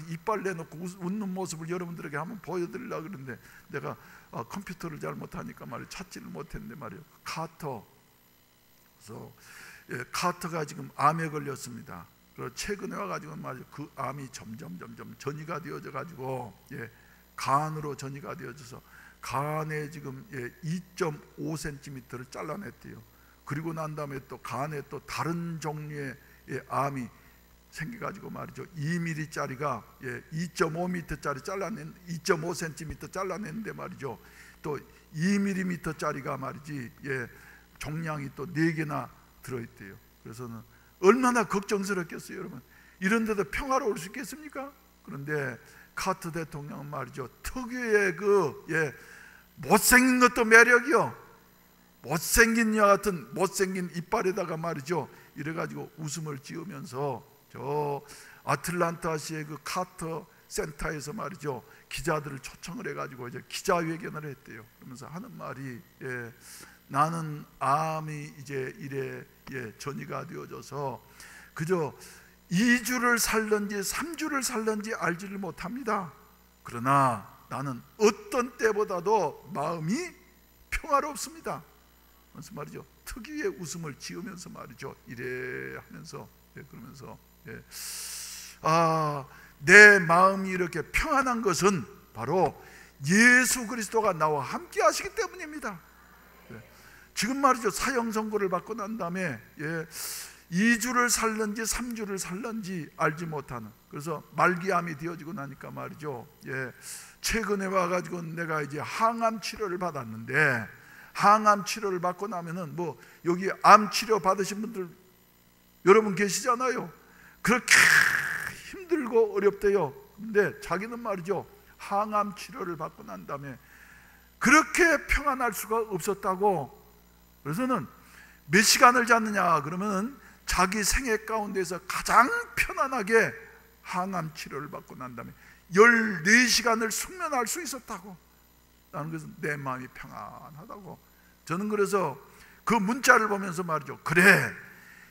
S1: 이빨 내놓고 웃는 모습을 여러분들에게 한번 보여드리려고 그러는데 내가 컴퓨터를 잘 못하니까 말이죠, 찾지를 못했는데 말이죠, 카터. 그래서 카터가 지금 암에 걸렸습니다. 그리고 최근에 와가지고 말이죠, 그 암이 점점 전이가 되어져 가지고 간으로 전이가 되어져서 간에 지금 2.5cm를 잘라냈대요. 그리고 난 다음에 또 간에 또 다른 종류의 암이 생겨가지고 말이죠, 2mm짜리가 2.5m짜리 잘라낸 2.5cm 잘라냈는데 말이죠, 또 2mm짜리가 말이지 종량이 또 4개나 들어있대요. 그래서는 얼마나 걱정스럽겠어요, 여러분. 이런데도 평화로울 수 있겠습니까? 그런데 카터 대통령은 말이죠, 특유의 못생긴 것도 매력이요, 못생긴 여 같은 못생긴 이빨에다가 말이죠, 이래가지고 웃음을 지으면서 저 아틀란타시의 그 카터 센터에서 말이죠, 기자들을 초청을 해가지고 이제 기자회견을 했대요. 그러면서 하는 말이 나는 암이 이제 이래 전이가 되어져서 그저 2주를 살는지 3주를 살는지 알지를 못합니다. 그러나 나는 어떤 때보다도 마음이 평화롭습니다. 그래서 말이죠, 특유의 웃음을 지으면서 말이죠, 이래 하면서 그러면서 내 마음이 이렇게 평안한 것은 바로 예수 그리스도가 나와 함께 하시기 때문입니다. 지금 말이죠, 사형 선고를 받고 난 다음에 2주를 살는지 3주를 살는지 알지 못하는, 그래서 말기암이 되어지고 나니까 말이죠, 최근에 와가지고 내가 이제 항암 치료를 받았는데, 항암 치료를 받고 나면은 뭐 여기 암 치료 받으신 분들 여러분 계시잖아요. 그렇게 힘들고 어렵대요. 근데 자기는 말이죠, 항암 치료를 받고 난 다음에 그렇게 평안할 수가 없었다고. 그래서는 몇 시간을 잤느냐 그러면 자기 생애 가운데서 가장 편안하게 항암 치료를 받고 난 다음에 14시간을 숙면할 수 있었다고. 나는 그래서 내 마음이 평안하다고. 저는 그래서 그 문자를 보면서 말이죠, 그래,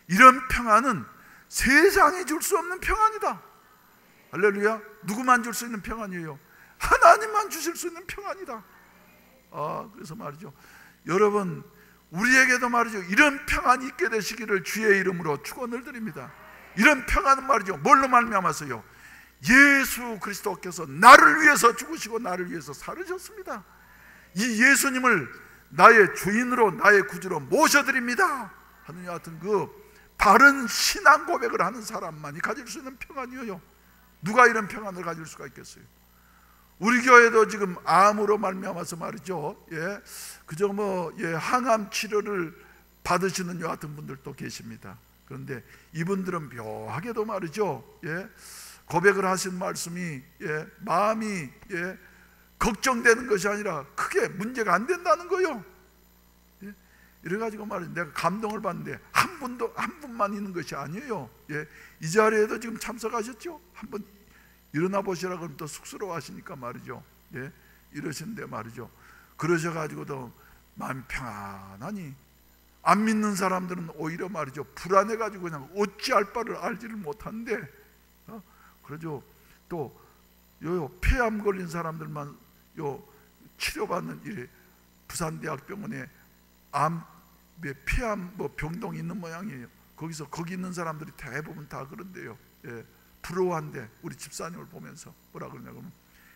S1: 이런 평안은 세상이 줄 수 없는 평안이다. 할렐루야. 누구만 줄 수 있는 평안이에요? 하나님만 주실 수 있는 평안이다. 그래서 말이죠, 여러분, 우리에게도 말이죠, 이런 평안이 있게 되시기를 주의 이름으로 축원을 드립니다. 이런 평안은 말이죠, 뭘로 말미암아서요? 예수 그리스도께서 나를 위해서 죽으시고 나를 위해서 살으셨습니다. 이 예수님을 나의 주인으로, 나의 구주로 모셔드립니다 하는 같은 그 바른 신앙 고백을 하는 사람만이 가질 수 있는 평안이에요. 누가 이런 평안을 가질 수가 있겠어요? 우리 교회도 지금 암으로 말미암아서 말이죠, 그저 항암 치료를 받으시는 여 같은 분들도 계십니다. 그런데 이분들은 묘하게도 말이죠, 고백을 하신 말씀이 마음이 걱정되는 것이 아니라 크게 문제가 안 된다는 거예요. 이래가지고 말이죠, 내가 감동을 받는데 한 분만 있는 것이 아니에요. 이 자리에도 지금 참석하셨죠? 한번 일어나 보시라 그러면 또 쑥스러워하시니까 말이죠, 이러시는데 말이죠, 그러셔가지고도 마음이 평안하니, 안 믿는 사람들은 오히려 말이죠, 불안해가지고 그냥 어찌할 바를 알지를 못하는데, 그러죠. 또 폐암 걸린 사람들만 치료받는 이 부산대학병원에 폐암 병동이 있는 모양이에요. 거기 있는 사람들이 대부분 다 그런데요. 부러워한데 우리 집사님을 보면서 뭐라 그러냐면,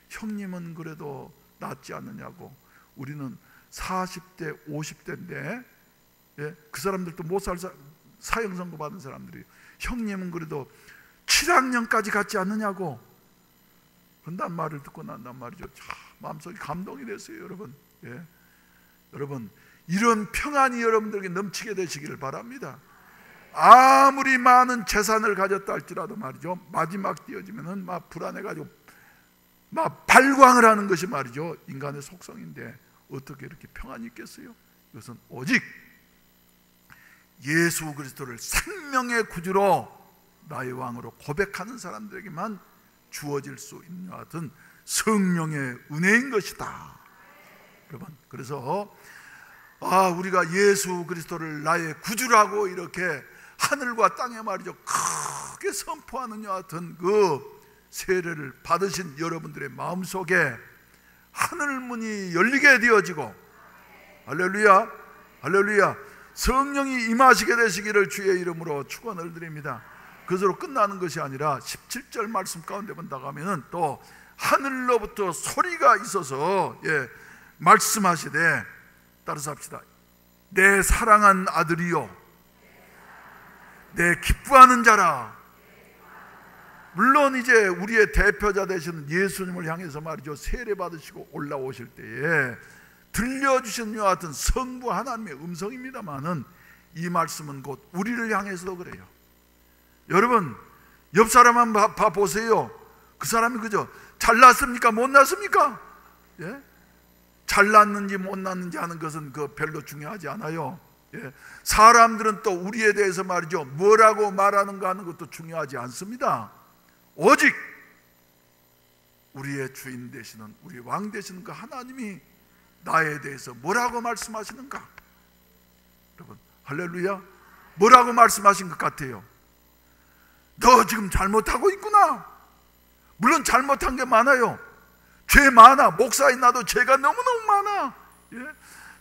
S1: 형님은 그래도 낫지 않느냐고. 우리는 40대 50대인데 그 사람들도 못 살 사형 선고 받은 사람들이, 형님은 그래도 7학년까지 갔지 않느냐고 그런단 말을 듣고 난단 말이죠. 마음속에 감동이 됐어요. 여러분, 여러분, 이런 평안이 여러분들에게 넘치게 되시기를 바랍니다. 아무리 많은 재산을 가졌다 할지라도 말이죠, 마지막 띄어지면은 막 불안해가지고 막 발광을 하는 것이 말이죠, 인간의 속성인데 어떻게 이렇게 평안이 있겠어요? 이것은 오직 예수 그리스도를 생명의 구주로 나의 왕으로 고백하는 사람들에게만 주어질 수 있는 것 같은 성령의 은혜인 것이다. 여러분, 그래서 우리가 예수 그리스도를 나의 구주라고 이렇게 하늘과 땅에 말이죠, 크게 선포하는 것 같은 그 세례를 받으신 여러분들의 마음속에 하늘문이 열리게 되어지고, 할렐루야, 할렐루야, 성령이 임하시게 되시기를 주의 이름으로 축원을 드립니다. 그것으로 끝나는 것이 아니라 17절 말씀 가운데 본다고 하면은 또 하늘로부터 소리가 있어서 말씀하시되, 따라서 합시다. 내 사랑한 아들이요, 내 기뻐하는 자라. 물론 이제 우리의 대표자 되시는 예수님을 향해서 말이죠, 세례 받으시고 올라오실 때에 들려주신 이와 같은 성부 하나님의 음성입니다만은, 이 말씀은 곧 우리를 향해서도 그래요. 여러분, 옆 사람 한번 봐보세요. 그 사람이 그저 잘났습니까? 못났습니까? 잘났는지 못났는지 하는 것은 별로 중요하지 않아요. 사람들은 또 우리에 대해서 말이죠, 뭐라고 말하는가 하는 것도 중요하지 않습니다. 오직 우리의 주인 되시는, 우리 왕 되시는 그 하나님이 나에 대해서 뭐라고 말씀하시는가? 여러분, 할렐루야. 뭐라고 말씀하신 것 같아요? 너 지금 잘못하고 있구나. 물론 잘못한 게 많아요. 죄 많아. 목사인 나도 죄가 너무너무 많아.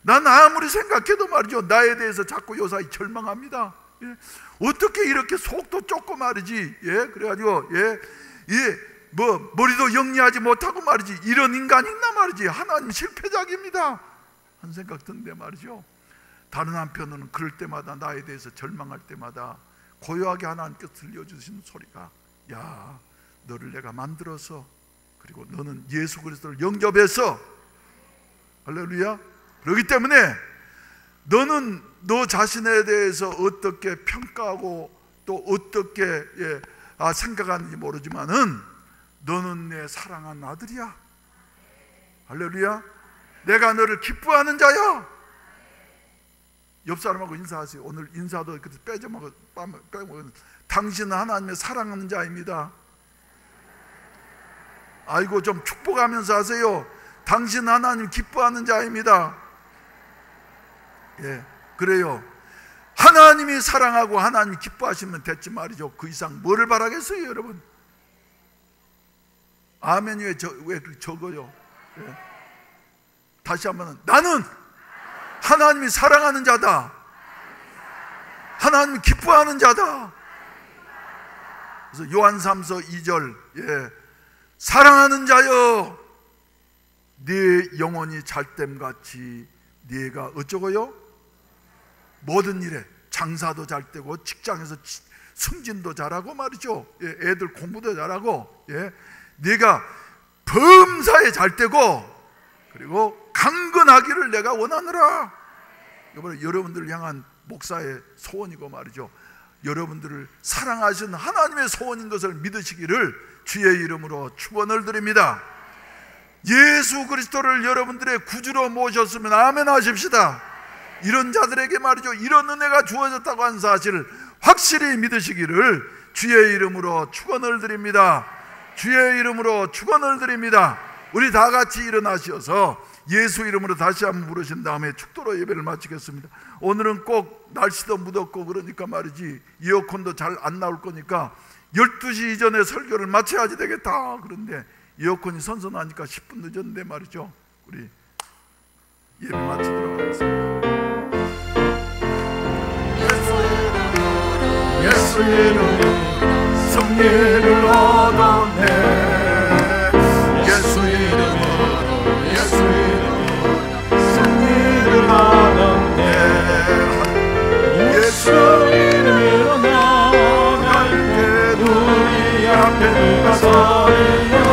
S1: 난 아무리 생각해도 말이죠, 나에 대해서 자꾸 요사이 절망합니다. 어떻게 이렇게 속도 좁고 말이지, 그래가지고 머리도 영리하지 못하고 말이지, 이런 인간이 있나 말이지. 하나님 실패작입니다 한 생각 드는데 말이죠, 다른 한편으로는 그럴 때마다 나에 대해서 절망할 때마다 고요하게 하나님께서 들려주시는 소리가, 야, 너를 내가 만들어서, 그리고 너는 예수 그리스도를 영접해서, 할렐루야, 그렇기 때문에 너는 너 자신에 대해서 어떻게 평가하고 또 어떻게 생각하는지 모르지만은 너는 내 사랑하는 아들이야. 할렐루야. 내가 너를 기뻐하는 자야. 옆 사람하고 인사하세요. 오늘 인사도 빼먹어. 당신은 하나님의 사랑하는 자입니다. 아이고, 좀 축복하면서 하세요. 당신은 하나님 기뻐하는 자입니다. 예, 그래요. 하나님이 사랑하고 하나님이 기뻐하시면 됐지 말이죠. 그 이상 뭐를 바라겠어요, 여러분? 아멘이 왜 적어요? 예. 다시 한번, 나는 하나님이 사랑하는 자다. 하나님이 기뻐하는 자다. 그래서 요한 3서 2절, 사랑하는 자여, 네 영혼이 잘됨같이 네가 어쩌고요? 모든 일에 장사도 잘 되고 직장에서 승진도 잘하고 말이죠. 애들 공부도 잘하고, 네가 범사에 잘 되고 그리고 강건하기를 내가 원하노라. 이번에 여러분들을 향한 목사의 소원이고 말이죠. 여러분들을 사랑하신 하나님의 소원인 것을 믿으시기를 주의 이름으로 축원을 드립니다. 예수 그리스도를 여러분들의 구주로 모셨으면 아멘 하십시다. 이런 자들에게 말이죠, 이런 은혜가 주어졌다고 하는 사실을 확실히 믿으시기를 주의 이름으로 축원을 드립니다. 주의 이름으로 축원을 드립니다. 우리 다 같이 일어나셔서 예수 이름으로 다시 한번 부르신 다음에 축도로 예배를 마치겠습니다. 오늘은 꼭 날씨도 무덥고 그러니까 말이지 에어컨도 잘 안 나올 거니까 12시 이전에 설교를 마쳐야지 되겠다. 그런데 에어컨이 선선하니까 10분 늦었는데 말이죠, 우리 예배 마치도록 하겠습니다. 예수 이름으로 승리를 얻었네. 예수 이름으로, 예수 이름으로 승리를 얻었네. 예수 이름으로 나갈 때 우리 앞에 누가 서리요.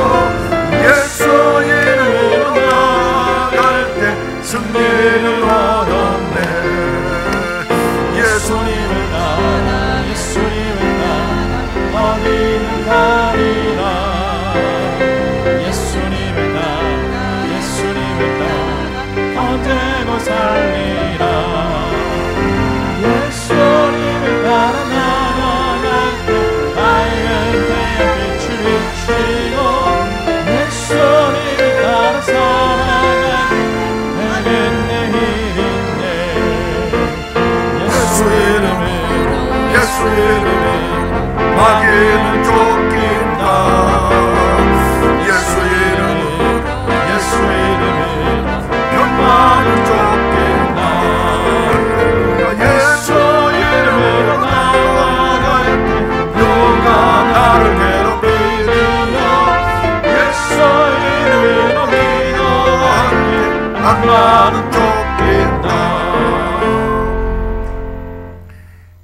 S1: 예수 이름으로 나갈 때 승리를 얻었네. 예수님을 따라, 예수님을 따라 어디는 가리라. 예수님을 따라, 예수님을 따라 언제고 살리라. 예수님을 따라 나아갈 때 밝은 태양 빛을 비추고 예수님을 따라 살아갈 때 내겐 내일 있네. 예수 이름으로, 예수 이름으로 마귀는 쫓긴다. 예수 이름으로, 예수 이름으로 병마는 쫓긴다. 예수 이름으로 나아갈 때 누가 나를 괴롭히리요. 예수 이름으로 기도할 때 악마는 쫓긴다.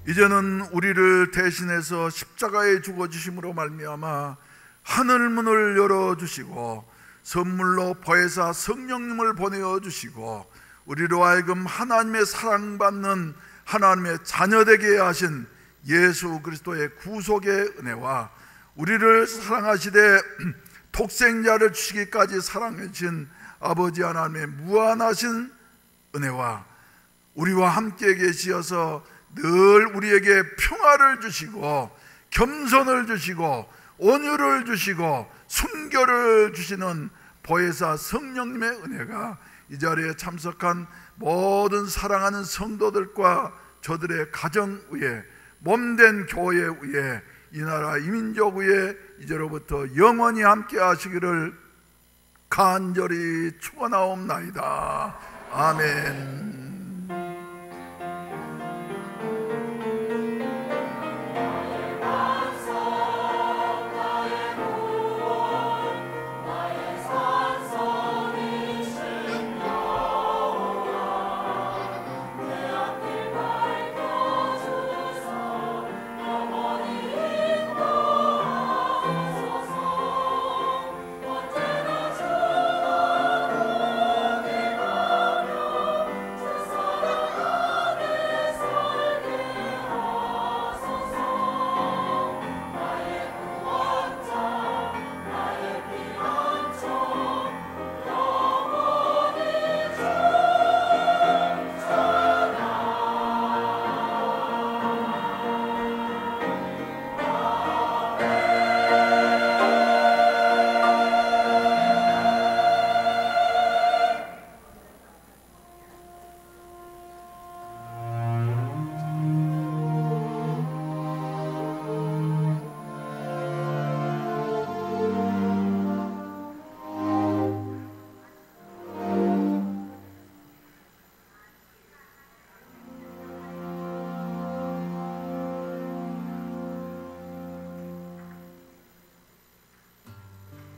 S1: 이제는 우리를 대신해서 십자가에 죽어주심으로 말미암아 하늘문을 열어주시고 선물로 보혜사 성령님을 보내어주시고 우리로 하여금 하나님의 사랑받는 하나님의 자녀되게 하신 예수 그리스도의 구속의 은혜와 우리를 사랑하시되 독생자를 주시기까지 사랑해 주신 아버지 하나님의 무한하신 은혜와 우리와 함께 계시어서 늘 우리에게 평화를 주시고 겸손을 주시고 온유를 주시고 순결을 주시는 보혜사 성령님의 은혜가 이 자리에 참석한 모든 사랑하는 성도들과 저들의 가정 위에 몸된 교회 위에 이 나라 이민족 위에 이제로부터 영원히 함께 하시기를 간절히 축원하옵나이다. 아멘.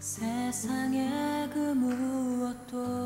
S2: 세상의 그 무엇도